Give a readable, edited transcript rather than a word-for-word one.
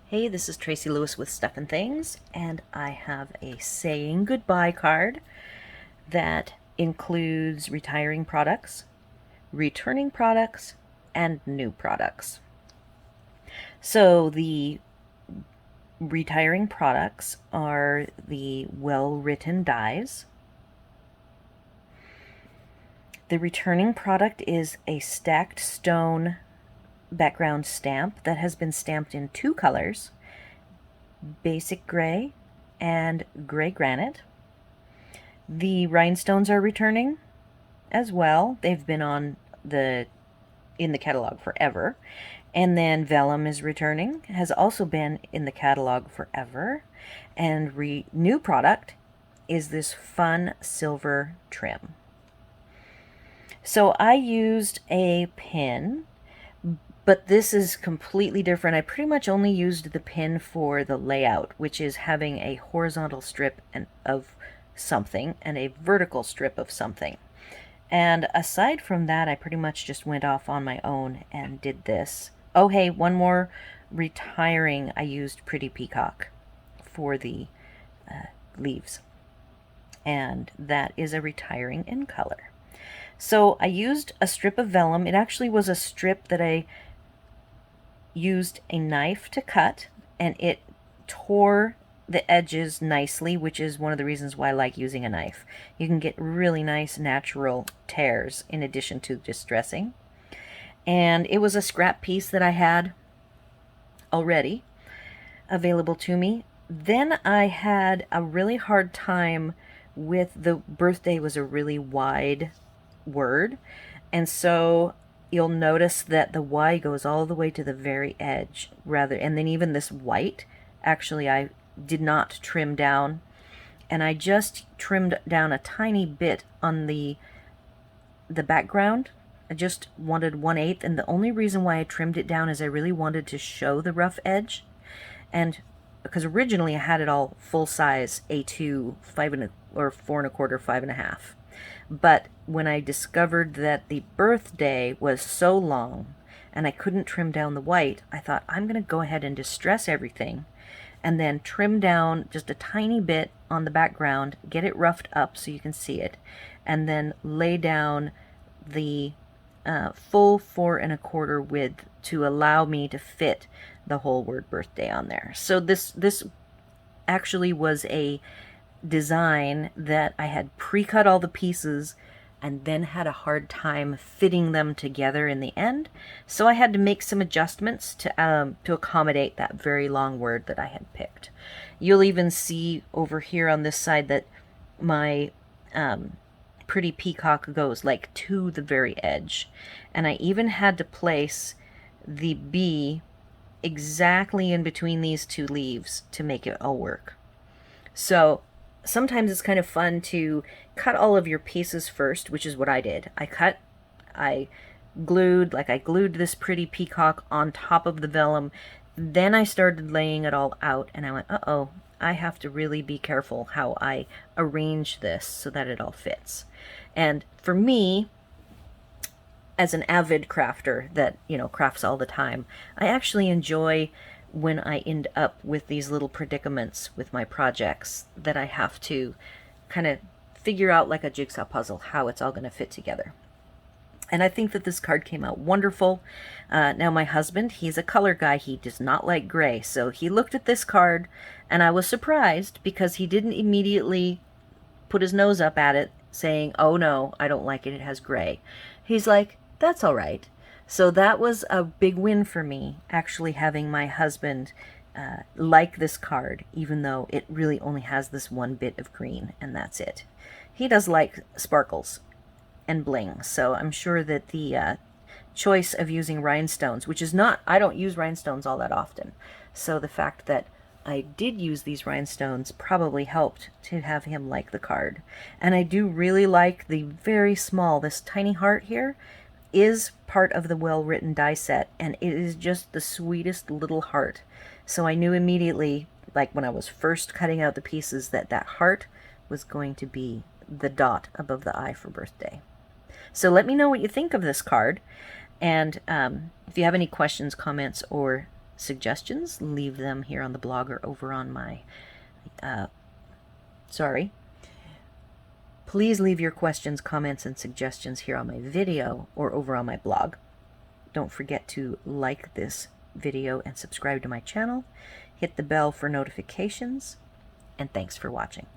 Hey, this is Tracy Lewis with Stuff and Things, and I have a saying goodbye card that includes retiring products, returning products, and new products. So the retiring products are the well-written dies. The returning product is a stacked stone background stamp that has been stamped in two colors, basic gray and gray granite. The rhinestones are returning as well. They've been in the catalog forever. And then vellum is returning, has also been in the catalog forever. And new product is this fun silver trim. So I used a pin, but this is completely different. I pretty much only used the pin for the layout, which is having a horizontal strip of something and a vertical strip of something. And aside from that, I pretty much just went off on my own and did this. Oh, hey, one more retiring. I used Pretty Peacock for the leaves. And that is a retiring in color. So I used a strip of vellum. It actually was a strip that I used a knife to cut, and it tore the edges nicely, which is one of the reasons why I like using a knife. You can get really nice natural tears in addition to distressing. And it was a scrap piece that I had already available to me. Then I had a really hard time with the birthday was a really wide word, and so you'll notice that the Y goes all the way to the very edge and then even this white, actually I did not trim down, and I just trimmed down a tiny bit on the background. I just wanted 1/8, and the only reason why I trimmed it down is I really wanted to show the rough edge, and because originally I had it all full size A2 4 1/4, 5.5. But when I discovered that the birthday was so long and I couldn't trim down the white, I thought I'm going to go ahead and distress everything and then trim down just a tiny bit on the background, get it roughed up so you can see it, and then lay down the full 4 1/4 width to allow me to fit the whole word birthday on there. So this actually was a design that I had pre-cut all the pieces and then had a hard time fitting them together in the end. So I had to make some adjustments to accommodate that very long word that I had picked. You'll even see over here on this side that my Pretty Peacock goes like to the very edge. And I even had to place the B exactly in between these two leaves to make it all work. So sometimes it's kind of fun to cut all of your pieces first, which is what I did. I glued this Pretty Peacock on top of the vellum. Then I started laying it all out, and I went, uh-oh, I have to really be careful how I arrange this so that it all fits. And for me, as an avid crafter that, crafts all the time, I actually enjoy when I end up with these little predicaments with my projects that I have to kind of figure out like a jigsaw puzzle how it's all going to fit together. And I think that this card came out wonderful. Now my husband, he's a color guy. He does not like gray. So he looked at this card and I was surprised because he didn't immediately put his nose up at it saying, oh no, I don't like it, it has gray. He's like, that's all right. So that was a big win for me, actually having my husband like this card, even though it really only has this one bit of green, and that's it. He does like sparkles and bling, so I'm sure that the choice of using rhinestones, which is not, I don't use rhinestones all that often, so the fact that I did use these rhinestones probably helped to have him like the card. And I do really like the very small, this tiny heart here is part of the well-written die set, and it is just the sweetest little heart. So I knew immediately, like when I was first cutting out the pieces, that that heart was going to be the dot above the I for birthday. So let me know what you think of this card, and if you have any questions, comments, or suggestions, leave them here on the blog or over on my, please leave your questions, comments, and suggestions here on my video or over on my blog. Don't forget to like this video and subscribe to my channel. Hit the bell for notifications, and thanks for watching.